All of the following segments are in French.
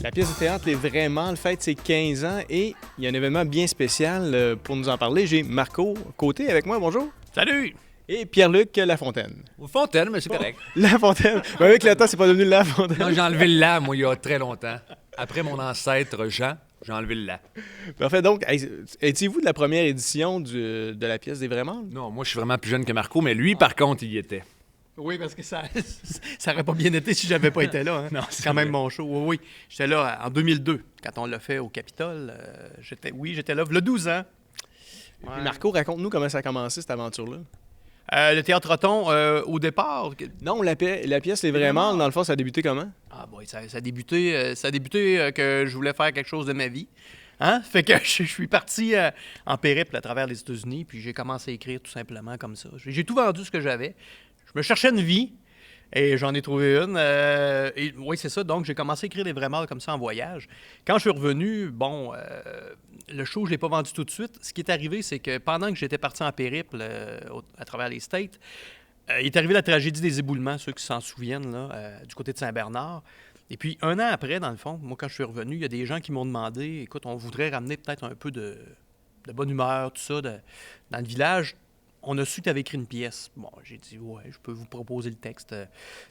La pièce de théâtre est vraiment le fête ses 15 ans et il y a un événement bien spécial pour nous en parler. J'ai Marco Côté avec moi, bonjour. Salut! Et Pierre-Luc Lafontaine. Fontaine, mais c'est correct. Lafontaine. Ben avec le temps, c'est pas devenu Lafontaine. Non, j'ai enlevé le la, moi, il y a très longtemps. Après mon ancêtre Jean, j'ai enlevé le la. Parfait. Donc, étiez-vous de la première édition de la pièce des Vrais-Mâles? Non, moi, je suis vraiment plus jeune que Marco, mais lui, par contre, il y était. Oui, parce que ça aurait pas bien été si j'avais pas été là. Hein. Non, c'est quand même mon show. Oui, oui. J'étais là en 2002, quand on l'a fait au Capitole. J'étais là, il y a 12 ans. Ouais. Et Marco, raconte-nous comment ça a commencé, cette aventure-là. Le Théâtre Roton, au départ... Non, la pièce Les Vrais-Mâles, dans le fond, ça a débuté comment? Ah, bon, ça a débuté que je voulais faire quelque chose de ma vie. Hein? Fait que je suis parti en périple à travers les États-Unis, puis j'ai commencé à écrire tout simplement comme ça. J'ai tout vendu ce que j'avais. Je me cherchais une vie et j'en ai trouvé une. Et oui, c'est ça. Donc, j'ai commencé à écrire Les Vrais-Mâles comme ça en voyage. Quand je suis revenu, le show, je ne l'ai pas vendu tout de suite. Ce qui est arrivé, c'est que pendant que j'étais parti en périple à travers les States, il est arrivé la tragédie des éboulements, ceux qui s'en souviennent, là, du côté de Saint-Bernard. Et puis, un an après, dans le fond, moi, quand je suis revenu, il y a des gens qui m'ont demandé, écoute, on voudrait ramener peut-être un peu de bonne humeur, tout ça, dans le village. On a su que tu avais écrit une pièce. Bon, j'ai dit, ouais, je peux vous proposer le texte.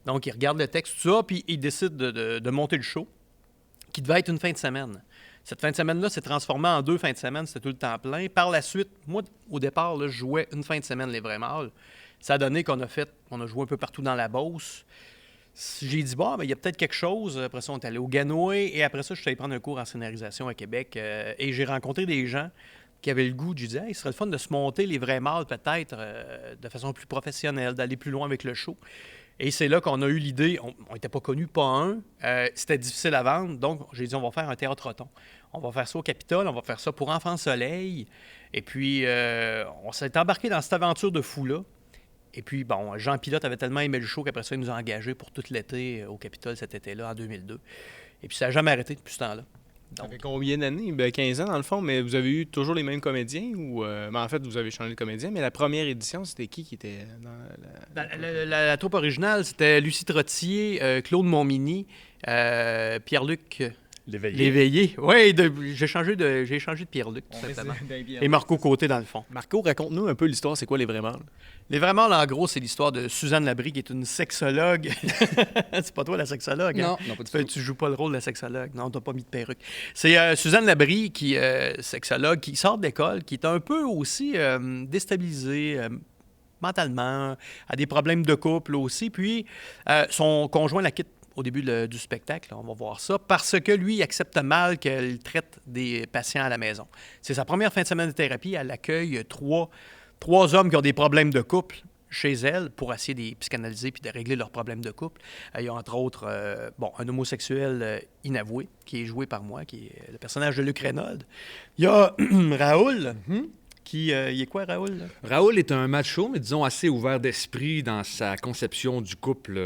Donc, il regarde le texte, tout ça, puis il décide de monter le show, qui devait être une fin de semaine. Cette fin de semaine-là s'est transformée en 2 fins de semaine, c'était tout le temps plein. Par la suite, moi, au départ, là, je jouais une fin de semaine Les Vrais-Mâles. Ça a donné qu'on a joué un peu partout dans la Beauce. J'ai dit, bon, il y a peut-être quelque chose. Après ça, on est allé au Ganoë, et après ça, je suis allé prendre un cours en scénarisation à Québec, et j'ai rencontré des gens qui avait le goût, je disais, hey, il serait le fun de se monter Les Vrais-Mâles peut-être de façon plus professionnelle, d'aller plus loin avec le show. Et c'est là qu'on a eu l'idée, on n'était pas connus, pas un, c'était difficile à vendre, donc j'ai dit, on va faire un théâtre roton. On va faire ça au Capitole, on va faire ça pour Enfants Soleil. Et puis, on s'est embarqué dans cette aventure de fou-là. Et puis, bon, Jean Pilote avait tellement aimé le show qu'après ça, il nous a engagés pour tout l'été au Capitole cet été-là, en 2002. Et puis, ça n'a jamais arrêté depuis ce temps-là. Donc, ça fait combien d'années? 15 ans dans le fond, mais vous avez eu toujours les mêmes comédiens ou en fait vous avez changé de comédien, mais la première édition, c'était qui était dans la troupe originale? C'était Lucie Trottier, Claude Montminy, Pierre-Luc Léveillé. Oui, j'ai changé de Pierre-Luc, tout simplement. Et Marco Côté, dans le fond. Marco, raconte-nous un peu l'histoire, c'est quoi Les Vrais-Mâles? Les Vrais-Mâles, en gros, c'est l'histoire de Suzanne Labrie, qui est une sexologue. C'est pas toi la sexologue, hein? Non, pas du tout. Tu joues pas le rôle de la sexologue. Non, t'as pas mis de perruque. C'est Suzanne Labrie, qui est sexologue, qui sort d'école, qui est un peu aussi déstabilisée mentalement, a des problèmes de couple aussi. Puis, son conjoint la quitte au début du spectacle, on va voir ça, parce que lui, il accepte mal qu'elle traite des patients à la maison. C'est sa première fin de semaine de thérapie. Elle accueille trois hommes qui ont des problèmes de couple chez elle pour essayer de les psychanalyser puis de régler leurs problèmes de couple. Il y a entre autres un homosexuel inavoué qui est joué par moi, qui est le personnage de Luc Reynolds. Il y a Raoul, il est quoi, Raoul? Là? Raoul est un macho, mais disons assez ouvert d'esprit dans sa conception du couple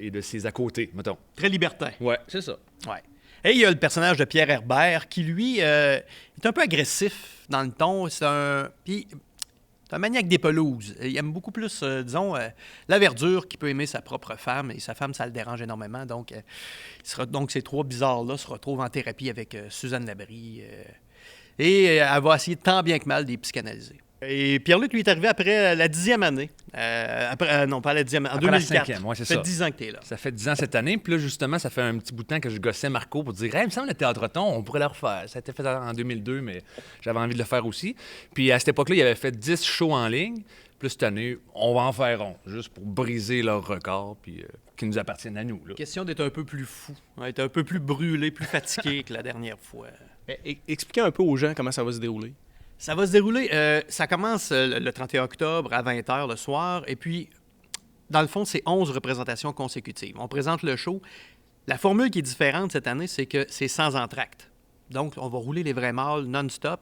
et de ses à-côtés, mettons. Très libertin. Ouais, c'est ça. Ouais. Et il y a le personnage de Pierre Herbert qui, lui, est un peu agressif dans le ton. C'est un maniaque des pelouses. Il aime beaucoup plus, la verdure qu'il peut aimer sa propre femme. Et sa femme, ça le dérange énormément. Donc, ces 3 bizarres-là se retrouvent en thérapie avec Suzanne Labrie. Et elle va essayer tant bien que mal de les psychanalyser. Et Pierre-Luc, lui, est arrivé après la 10e année. Non, pas la 10e, en 2004. La 5e, ouais, c'est ça ça. fait 10 ans que tu es là. Ça fait 10 ans cette année. Puis là, justement, ça fait un petit bout de temps que je gossais Marco pour dire « Hey, il me semble le Théâtre Roton, on pourrait le refaire. » Ça a été fait en 2002, mais j'avais envie de le faire aussi. Puis à cette époque-là, il avait fait 10 shows en ligne. Puis cette année, on va en faire 11, juste pour briser leur record, puis qui nous appartiennent à nous. Là. Question d'être un peu plus fou, d'être un peu plus brûlé, plus fatigué que la dernière fois. Expliquez un peu aux gens comment ça va se dérouler. Ça va se dérouler. Ça commence le 31 octobre à 20h le soir. Et puis, dans le fond, c'est 11 représentations consécutives. On présente le show. La formule qui est différente cette année, c'est que c'est sans entracte. Donc, on va rouler Les Vrais-Mâles non-stop.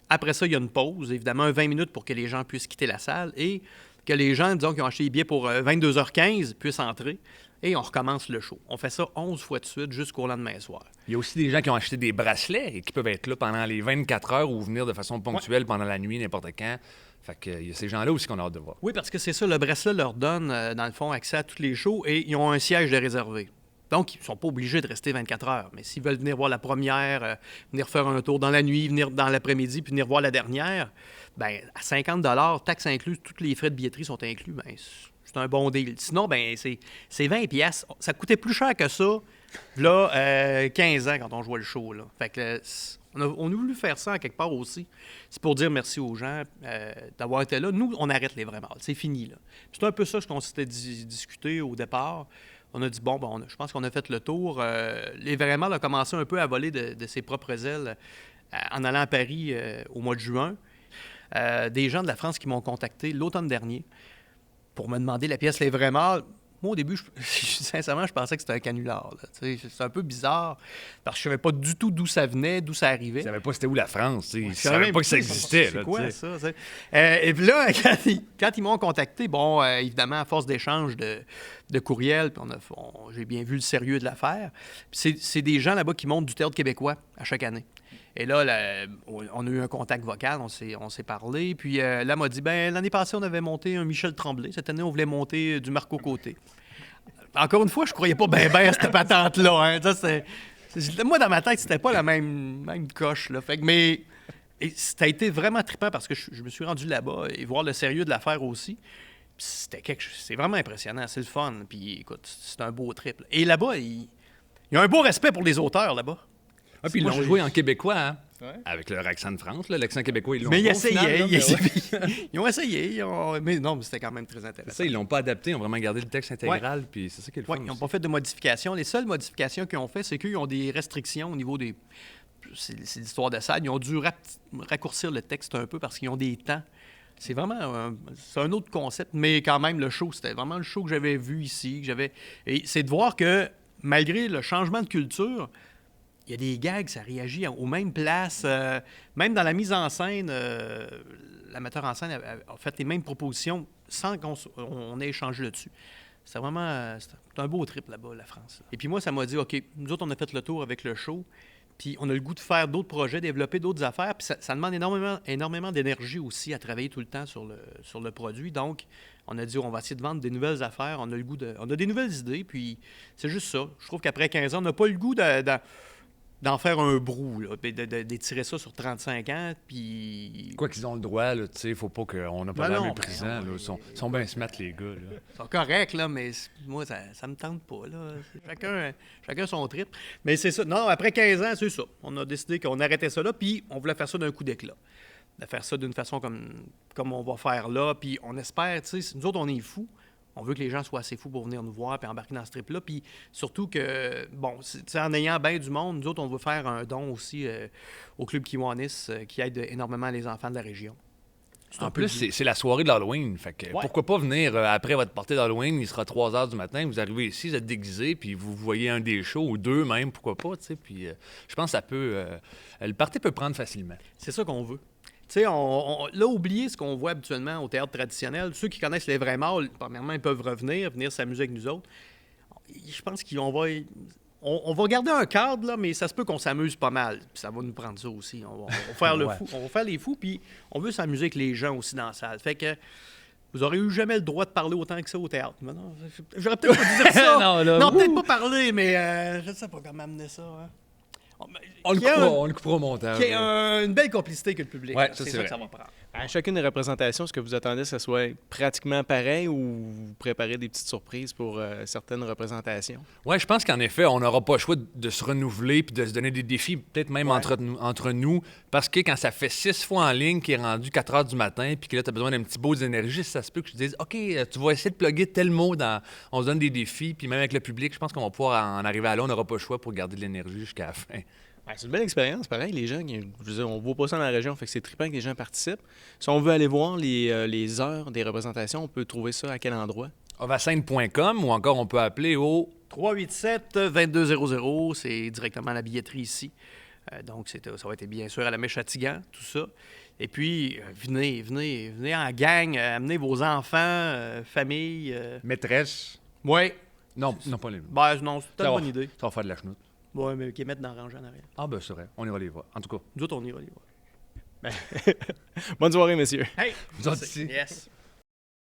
Après ça, il y a une pause, évidemment, 20 minutes pour que les gens puissent quitter la salle et que les gens, disons, qui ont acheté les billets pour 22h15 puissent entrer. et on recommence le show. On fait ça 11 fois de suite jusqu'au lendemain soir. Il y a aussi des gens qui ont acheté des bracelets et qui peuvent être là pendant les 24 heures ou venir de façon ponctuelle pendant la nuit, n'importe quand. Fait que, il y a ces gens-là aussi qu'on a hâte de voir. Oui, parce que c'est ça, le bracelet leur donne, dans le fond, accès à tous les shows et ils ont un siège de réservé. Donc, ils ne sont pas obligés de rester 24 heures. Mais s'ils veulent venir voir la première, venir faire un tour dans la nuit, venir dans l'après-midi, puis venir voir la dernière, bien, à 50 taxes incluses, tous les frais de billetterie sont inclus, bien, c'est un bon deal. Sinon, bien, c'est 20 pièces. Ça coûtait plus cher que ça, là, 15 ans quand on jouait le show, là. Fait que on a voulu faire ça à quelque part aussi. C'est pour dire merci aux gens d'avoir été là. Nous, on arrête les vrais mâles. C'est fini, là. C'est un peu ça ce qu'on s'était discuté au départ. On a dit, je pense qu'on a fait le tour. Les vrais mâles ont commencé un peu à voler de ses propres ailes en allant à Paris au mois de juin. Des gens de la France qui m'ont contacté l'automne dernier pour me demander la pièce Les vrais mâles. Moi, au début, sincèrement, je pensais que c'était un canular. C'est un peu bizarre parce que je ne savais pas du tout d'où ça venait, d'où ça arrivait. Je savais pas c'était où la France. Je ne savais pas que ça existait. C'est quoi ça? Et puis là, quand ils m'ont contacté, évidemment, à force d'échanges de courriels, puis j'ai bien vu le sérieux de l'affaire. C'est des gens là-bas qui montent du théâtre québécois à chaque année. Et là, on a eu un contact vocal, on s'est parlé. Puis là, elle m'a dit, l'année passée, on avait monté un Michel Tremblay. Cette année, on voulait monter du Marco Côté. Encore une fois, je croyais pas bien à cette patente-là. Hein. Moi, dans ma tête, c'était pas la même coche. Là. Fait que, mais ça a été vraiment trippant parce que je me suis rendu là-bas et voir le sérieux de l'affaire aussi. C'est vraiment impressionnant, c'est le fun. Puis écoute, c'est un beau trip. Là. Et là-bas, il y a un beau respect pour les auteurs là-bas. Ah, puis ils l'ont joué en québécois, hein? Ouais. Avec leur accent de France, là, l'accent québécois, ils l'ont mais pas. Ils ont essayé. Mais non, mais c'était quand même très intéressant. Ça, ils l'ont pas adapté, ils ont vraiment gardé le texte intégral, puis c'est ça qui est le fun. Ils n'ont pas fait de modifications. Les seules modifications qu'ils ont fait, c'est qu'ils ont des restrictions au niveau des. C'est l'histoire de salle. Ils ont dû raccourcir le texte un peu parce qu'ils ont des temps. C'est vraiment c'est un autre concept, mais quand même, le show, c'était vraiment le show que j'avais vu ici. Et c'est de voir que, malgré le changement de culture, il y a des gags, ça réagit aux mêmes places. Même dans la mise en scène, la metteur en scène a fait les mêmes propositions sans qu'on ait échangé là-dessus. C'est vraiment c'est un beau trip là-bas, la France. Et puis moi, ça m'a dit, OK, nous autres, on a fait le tour avec le show, puis on a le goût de faire d'autres projets, développer d'autres affaires, puis ça demande énormément d'énergie aussi à travailler tout le temps sur le produit. Donc, on a dit, on va essayer de vendre des nouvelles affaires, on a des nouvelles idées, puis c'est juste ça. Je trouve qu'après 15 ans, on n'a pas le goût d'en faire un brou, là, d'étirer ça sur 35 ans, puis... Quoi qu'ils ont le droit, tu sais, faut pas qu'on n'a pas l'air méprisant. Ils sont bien smart, les gars. Là. Ils sont corrects, là, mais moi, ça me tente pas, là. Chacun son trip. Mais c'est ça. Non, après 15 ans, c'est ça. On a décidé qu'on arrêtait ça là, puis on voulait faire ça d'un coup d'éclat. De faire ça d'une façon comme on va faire là, puis on espère, tu sais, nous autres, on est fous. On veut que les gens soient assez fous pour venir nous voir et embarquer dans ce trip-là. Puis surtout que, en ayant bien du monde, nous autres, on veut faire un don aussi au Club Kiwanis qui aide énormément les enfants de la région. En plus, c'est la soirée de l'Halloween. Fait que pourquoi pas venir après votre partie d'Halloween, il sera 3 h du matin, vous arrivez ici, vous êtes déguisé, puis vous voyez un des shows, ou deux même, pourquoi pas, tu sais. Puis je pense que ça peut... le party peut prendre facilement. C'est ça qu'on veut. Tu sais, là, oubliez ce qu'on voit habituellement au théâtre traditionnel. Ceux qui connaissent les vrais mâles, premièrement, ils peuvent venir s'amuser avec nous autres. Je pense qu'on va... On va garder un cadre, là, mais ça se peut qu'on s'amuse pas mal. Puis ça va nous prendre ça aussi. On va faire le fou. On va faire les fous, puis on veut s'amuser avec les gens aussi dans la salle. Fait que vous aurez eu jamais le droit de parler autant que ça au théâtre. Mais non, j'aurais peut-être pas dû dire ça. non, peut-être pas parler, mais je ne sais pas comment amener ça. Hein. On le coupera au montage. Qui a une belle complicité que le public. Ouais, c'est ça vrai. que ça va prendre. À chacune des représentations, est-ce que vous attendez que ça soit pratiquement pareil ou vous préparez des petites surprises pour certaines représentations? Oui, je pense qu'en effet, on n'aura pas le choix de se renouveler puis de se donner des défis, peut-être même entre nous, parce que quand ça fait 6 fois en ligne qui est rendu 4 h du matin puis que là, tu as besoin d'un petit beau d'énergie, ça se peut que je te dise, OK, tu vas essayer de plugger tel mot on se donne des défis, puis même avec le public, je pense qu'on va pouvoir en arriver à là, on n'aura pas le choix pour garder de l'énergie jusqu'à la fin. C'est une belle expérience, pareil. Les gens, je veux dire, on ne voit pas ça dans la région, fait que c'est trippant que les gens participent. Si on veut aller voir les heures des représentations, on peut trouver ça à quel endroit? Ovascène.com ou encore on peut appeler au 387-2200. C'est directement à la billetterie ici. Donc, ça va être bien sûr à la Mèche-Chatigan, tout ça. Et puis, venez en gang, amenez vos enfants, famille. maîtresse. Oui. Non, non, pas les. Ben non, c'est une bonne idée. Ça va faire de la chenoute. Ouais, mais qui mettre dans le rangée en arrière. Ah, ben c'est vrai. On ira les voir. En tout cas, Nous autres, on ira les voir. Bonne soirée, messieurs. Hey! vous autres ici. Yes.